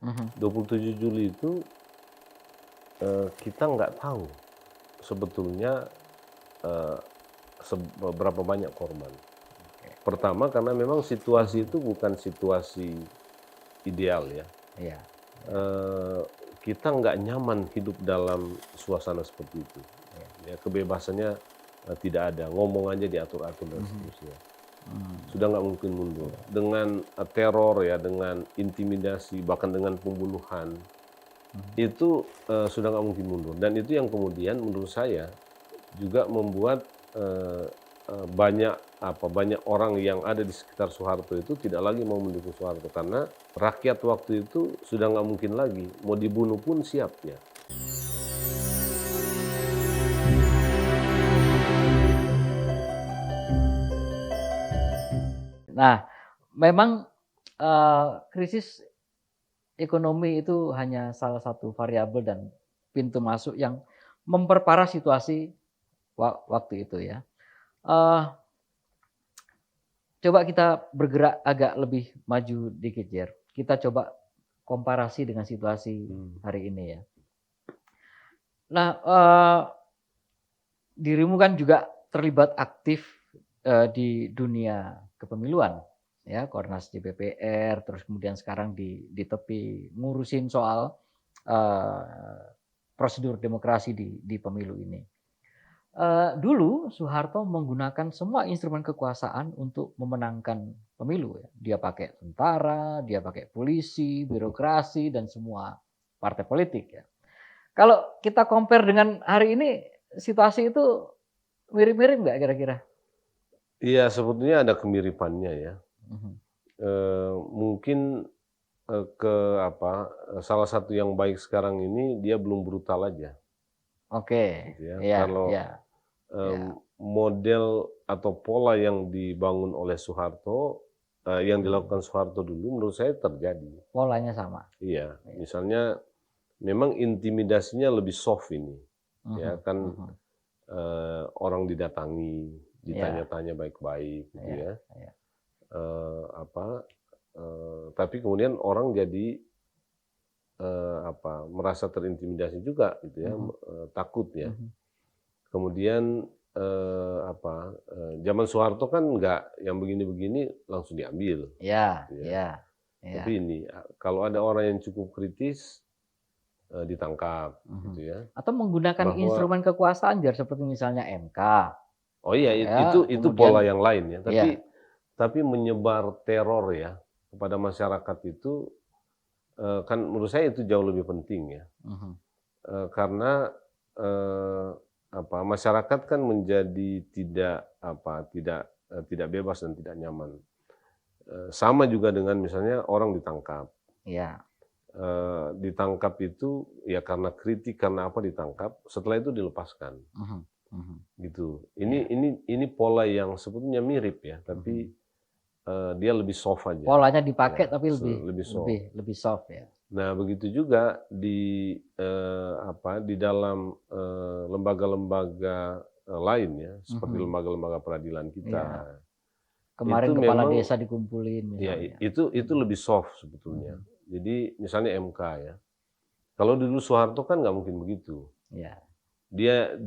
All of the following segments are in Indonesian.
Mhm. 27 Juli itu kita nggak tahu sebetulnya eee, berapa banyak korban. Oke. Pertama karena memang situasi Mhm. itu bukan situasi ideal ya. Iya, iya, Eee, kita nggak nyaman hidup dalam suasana seperti itu. iya. Ya kebebasannya tidak ada, ngomong aja diatur-atur dan Mhm. seterusnya. Mmm. Sudah nggak mungkin mundur. Iya. Dengan teror ya, dengan intimidasi, bahkan dengan pembunuhan, Mhm. itu sudah nggak mungkin mundur. Dan itu yang kemudian menurut saya juga membuat eee eee, banyak orang yang ada di sekitar Soeharto itu tidak lagi mau mendukung Soeharto, karena rakyat waktu itu sudah nggak mungkin lagi, mau dibunuh pun siap ya. Nah, memang, krisis ekonomi itu hanya salah satu variabel dan pintu masuk yang memperparah situasi waktu itu ya. Eee, Coba kita bergerak agak lebih maju dikit, Jer. Kita coba komparasi dengan situasi Mmm. hari ini ya. Nah, dirimu kan juga terlibat aktif, di dunia kepemiluan, ya, koordinasi di DPR, terus kemudian sekarang di tepi ngurusin soal, eee, prosedur demokrasi di pemilu ini. Dulu Soeharto menggunakan semua instrumen kekuasaan untuk memenangkan pemilu ya. Dia pakai tentara, dia pakai polisi, birokrasi, dan semua partai politik ya. Kalau kita compare dengan hari ini, situasi itu mirip-mirip nggak kira-kira? Iya, sebetulnya ada kemiripannya ya. Mhm. Mungkin, ke apa, salah satu yang baik sekarang ini dia belum brutal aja, Oke, gitu ya. iya, Kalau, iya, iya. model atau pola yang dibangun oleh Soeharto, yang Mhm. dilakukan Soeharto dulu menurut saya terjadi. Polanya sama. Iya, Iya. misalnya memang intimidasinya lebih soft ini, ya Mhm, kan, mhm. orang didatangi, Iya, ditanya-tanya baik-baik gitu iya, ya, iya. apa, tapi kemudian orang jadi merasa terintimidasi juga gitu ya, Mhm, takut ya. mhm. Kemudian, zaman Soeharto kan nggak yang begini-begini langsung diambil Iya, gitu ya. iya, iya. Tapi ini, kalau ada orang yang cukup kritis, ditangkap Mhm. gitu ya. Atau menggunakan Bahwa instrumen kekuasaan Jar, seperti misalnya MK, oh iya ya, itu pola kemudian yang lain ya, iya, tapi menyebar teror ya kepada masyarakat itu, kan menurut saya itu jauh lebih penting ya. mhm, Karena, eee, masyarakat kan menjadi tidak bebas dan tidak nyaman. Sama juga dengan misalnya orang ditangkap. iya, Ditangkap itu ya karena kritik, karena apa ditangkap, setelah itu dilepaskan, mhm, mhm, gitu. iya, Ini pola yang sebetulnya mirip ya, tapi, mhm. dia lebih soft aja, Polanya dipakai ya, tapi lebih lebih lebih soft. lebih soft ya? Nah, begitu juga di dalam, lembaga-lembaga, lain ya, seperti Mhm, lembaga-lembaga peradilan kita. iya. Itu Kemarin kepala memang desa dikumpulin ya misalnya. itu Mhm, lebih soft sebetulnya. mhm, Jadi misalnya MK ya, kalau dulu Soeharto kan nggak mungkin begitu. iya,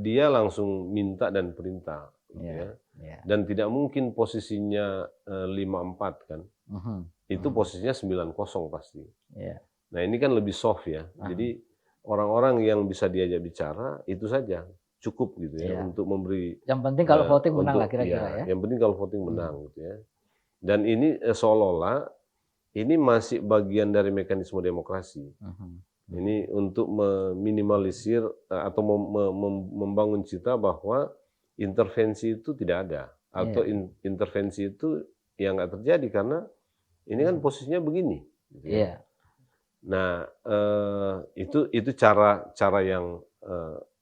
Dia langsung minta dan perintah gitu iya, ya, iya, dan tidak mungkin posisinya, 5-4 kan, mhm, itu mhm, posisinya 9-0 pasti. iya, Nah, ini kan lebih soft ya. mhm, Jadi orang-orang yang bisa diajak bicara itu saja, cukup gitu ya iya. untuk memberi, Yang penting kalau voting menang lah untuk kira-kira ya ya? yang penting kalau voting Mhm, menang gitu ya. Dan ini, seolah-olah ini masih bagian dari mekanisme demokrasi. mhm, mhm, Ini untuk meminimalisir, atau membangun cita bahwa intervensi itu tidak ada, atau iya, intervensi itu ya nggak terjadi karena ini kan mhm, posisinya begini, gitu ya. iya, Nah, itu cara cara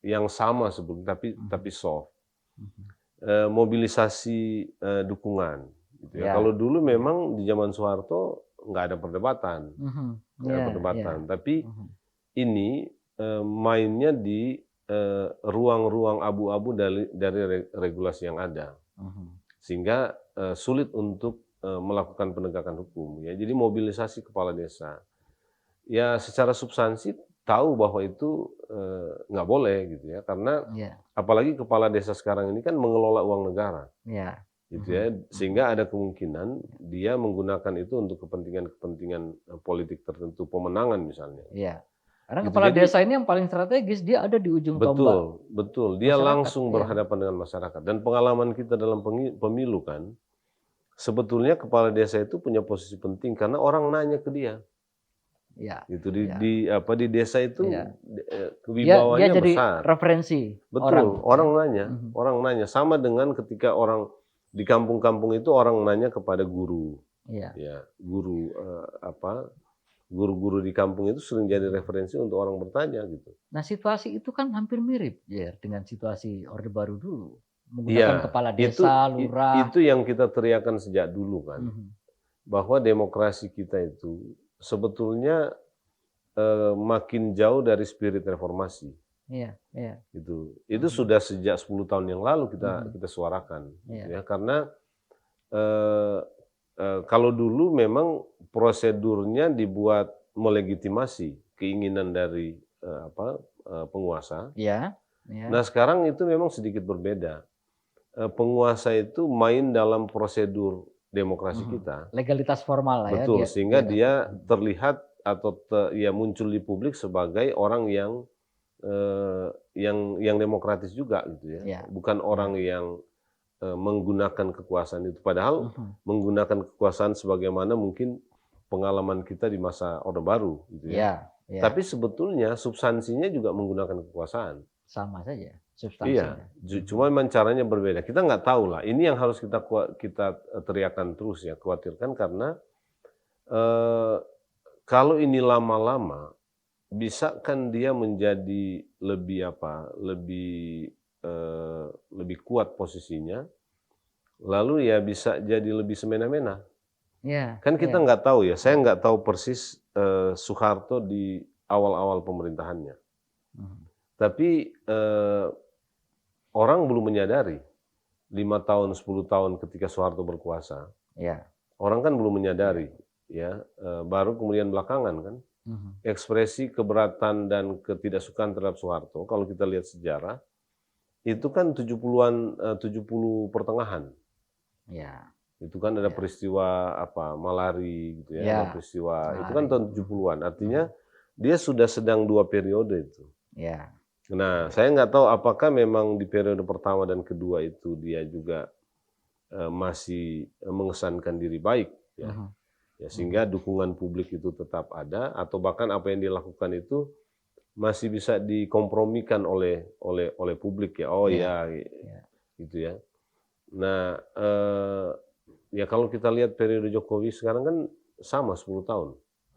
yang sama sebetulnya tapi mhm, soft. mhm, Mobilisasi, dukungan gitu ya. iya, Kalau dulu iya, memang di zaman Soeharto mhm, nggak ada iya, iya, perdebatan, tapi mhm, ini, mainnya di, ruang-ruang abu-abu dari regulasi yang ada. mhm, Sehingga, sulit untuk, melakukan penegakan hukum ya. Jadi mobilisasi kepala desa. Ya secara substansi tahu bahwa itu, nggak boleh gitu ya, karena Iya, apalagi kepala desa sekarang ini kan mengelola uang negara iya. gitu Mhm, ya, mhm. sehingga ada kemungkinan dia menggunakan itu untuk kepentingan-kepentingan, politik tertentu, pemenangan misalnya, Iya. Karena gitu. kepala Jadi desa ini yang paling strategis, dia ada di ujung tombak betul betul, dia masyarakat. langsung Iya, berhadapan dengan masyarakat dan pengalaman kita dalam pemilu kan, sebetulnya kepala desa itu punya posisi penting karena orang nanya ke dia. iya, Gitu, iya, di desa itu, iya. Dia kewibawanya jadi besar. referensi Betul, orang ya. Mhm. orang nanya. Sama dengan ketika orang di kampung-kampung itu orang nanya kepada guru, Iya. ya, guru-guru di kampung itu sering jadi Mhm. referensi untuk orang bertanya gitu. Nah, situasi itu kan hampir mirip ya dengan situasi Orde Baru dulu. Menggunakan Iya, kepala desa, lurah. itu yang kita teriakan sejak dulu kan, Mhm. bahwa demokrasi kita itu sebetulnya, makin jauh dari spirit reformasi. Iya, iya. Itu Mhm. sudah sejak 10 tahun yang lalu kita Mhm. kita suarakan gitu Iya. ya. Karena, eee kalau dulu memang prosedurnya dibuat melegitimasi keinginan dari, penguasa. Iya, iya. Nah sekarang itu memang sedikit berbeda, penguasa itu main dalam prosedur demokrasi Mhm. kita. Legalitas formal lah ya Betul, dia sehingga dia dapat. dia Mhm. terlihat atau ya muncul di publik sebagai orang yang yang demokratis juga gitu ya, Iya, bukan iya. orang yang, menggunakan kekuasaan itu. Padahal Mhm. menggunakan kekuasaan sebagaimana mungkin pengalaman kita di masa Orde Baru gitu ya. Iya, iya. Tapi sebetulnya substansinya juga menggunakan kekuasaan. Sama saja Iya, substansinya. cuma Mhm. memang caranya berbeda. Kita nggak tahu lah, ini yang harus kita teriakan terus ya, khawatirkan karena, eee, kalau ini lama-lama bisa kan dia menjadi lebih lebih kuat posisinya, lalu ya bisa jadi lebih semena-mena. Iya, Kan kita iya. nggak tahu ya, saya Mhm. nggak tahu persis, Soeharto di awal-awal pemerintahannya. Mhm. Tapi, orang belum menyadari 5 tahun, 10 tahun ketika Soeharto berkuasa, Iya. orang kan belum Iya. menyadari ya, baru kemudian belakangan kan, Mhm. ekspresi keberatan dan ketidaksukaan terhadap Soeharto kalau kita lihat sejarah, itu kan 70-an, 70 pertengahan. Iya, Itu kan ada iya. peristiwa Malari gitu ya, Iya, ada peristiwa itu kan lari. tahun Mhm. 70-an. Mhm. Artinya dia sudah sedang 2 periode itu. Iya, Nah, iya. saya nggak tahu apakah memang di periode pertama dan kedua itu dia juga, masih, mengesankan diri baik ya. Mhm. Ya Mhm. sehingga dukungan publik itu tetap ada atau bahkan apa yang dilakukan itu masih bisa dikompromikan oleh publik ya. Oh Iya, ya, iya. gitu ya. Nah, ya kalau kita lihat periode Jokowi sekarang kan sama 10 tahun,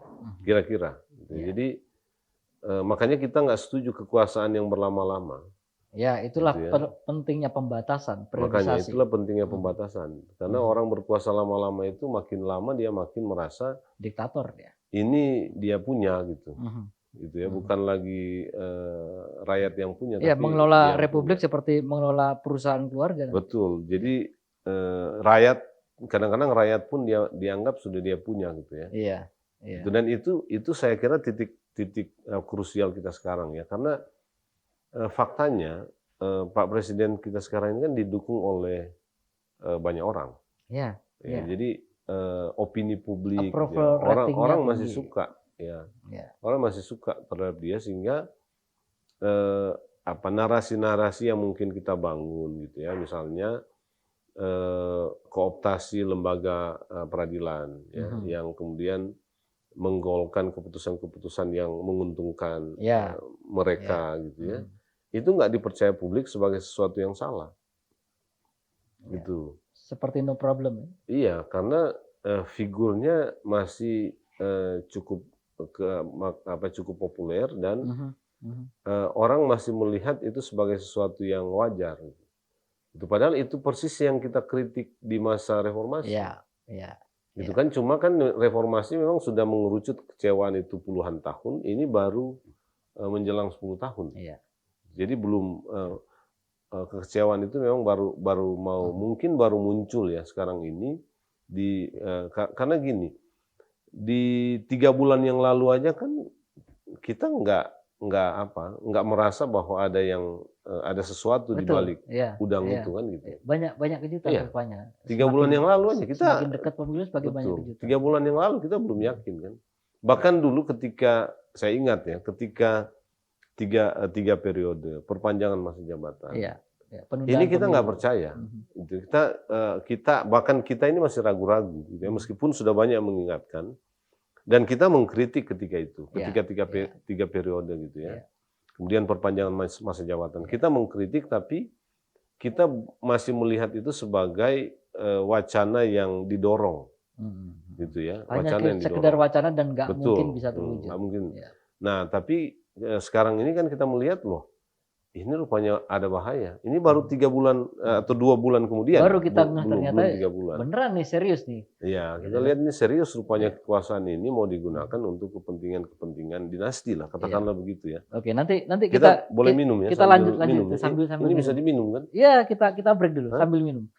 Mhm. kira-kira gitu. Iya. Jadi, makanya kita nggak setuju kekuasaan yang berlama-lama, Ya, itulah gitu ya. pentingnya pembatasan, Makanya priorisasi. itulah pentingnya Mhm. pembatasan. Karena Mhm. orang berkuasa lama-lama itu makin lama dia makin merasa Diktator dia. ini dia punya Mhm. gitu ya. Mhm. Bukan lagi, rakyat yang punya, Iya, tapi mengelola dia yang republik punya. seperti mengelola perusahaan keluarga nanti. Betul. Iya. Jadi, rakyat kadang-kadang rakyat pun dia dianggap sudah dia punya gitu ya. Iya, Gitu, iya. dan itu saya kira titik titik, krusial kita sekarang ya, karena, faktanya, Pak Presiden kita sekarang ini kan didukung oleh, banyak orang. Iya, Ya, iya. jadi, opini publik gitu ya, Approval rating-nya orang masih tinggi. suka ya, Iya. orang masih suka terhadap dia sehingga, eee, narasi-narasi yang mungkin kita bangun gitu ya, misalnya, kooptasi lembaga, peradilan ya, Mhm. yang kemudian menggolkan keputusan-keputusan yang menguntungkan, Iya, iya. mereka gitu ya, Mhm. itu nggak dipercaya publik sebagai sesuatu yang salah, Iya. gitu. Seperti no problem ya. Iya, karena, figurnya masih, cukup cukup populer dan, Mhm. Mhm. orang masih melihat itu sebagai sesuatu yang wajar, gitu. Itu padahal itu persis yang kita kritik di masa Iya, reformasi, iya, gitu iya. kan. Cuma kan reformasi memang sudah mengerucut kekecewaan itu puluhan tahun, ini baru, menjelang 10 tahun. Iya. Jadi belum, kekecewaan itu memang baru baru mau Mhm. mungkin baru muncul ya sekarang ini karena gini, Di 3 bulan yang lalu aja kan kita nggak merasa bahwa ada ada sesuatu di Betul, balik iya, udang iya. itu kan gitu. Banyak banyak kejutan Iya, rupanya. 3 bulan yang lalu aja kita Semakin dekat pemilu semakin banyak betul, kejutan. 3 bulan yang lalu kita belum yakin kan. Bahkan dulu ketika saya ingat ya, ketika 3 periode perpanjangan masa jabatan. Iya, iya, Ini penundaan kita nggak pemilu. percaya. Gitu. Bahkan kita ini masih ragu-ragu gitu ya, meskipun sudah banyak mengingatkan dan kita mengkritik ketika itu, Iya, ketika iya, 3 periode gitu ya. iya. Kemudian perpanjangan masa jabatan. Kita mengkritik tapi kita masih melihat itu sebagai wacana yang didorong gitu ya, Hanya wacana yang sekedar didorong. wacana dan nggak mungkin Betul, bisa terwujud. nggak mungkin. Iya. Nah, tapi sekarang ini kan kita melihat loh, ini rupanya ada bahaya. Ini baru 3 bulan atau 2 bulan kemudian. Baru kita belum ternyata 3 bulan. beneran nih, serius nih. Iya, Gitu kita kan. lihat ini serius rupanya kekuasaan ini mau digunakan untuk kepentingan dinasti lah, katakanlah begitu ya. Oke, nanti Kita boleh minum ya, kita sambil lanjut minum ya. sambil Ini minum. bisa diminum kan? Iya, kita break dulu Hah? sambil minum.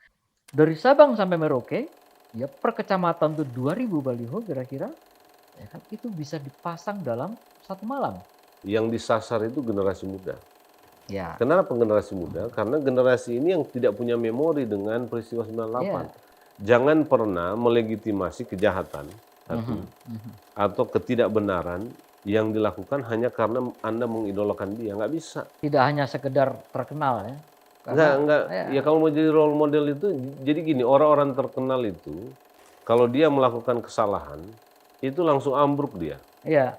Dari Sabang sampai Merauke, ya per kecamatan tuh 2000 baliho kira-kira, ya kan itu bisa dipasang dalam satu malam. Yang disasar itu generasi muda. Ya. Kenapa generasi muda? Karena generasi ini yang tidak punya memori dengan peristiwa 98. Iya. Jangan pernah melegitimasi kejahatan atau ketidakbenaran yang dilakukan hanya karena Anda mengidolakan dia. Nggak bisa. Tidak hanya sekedar terkenal ya. Enggak. Ya kalau mau jadi role model itu, jadi gini, orang-orang terkenal itu, kalau dia melakukan kesalahan, itu langsung ambruk dia. Iya.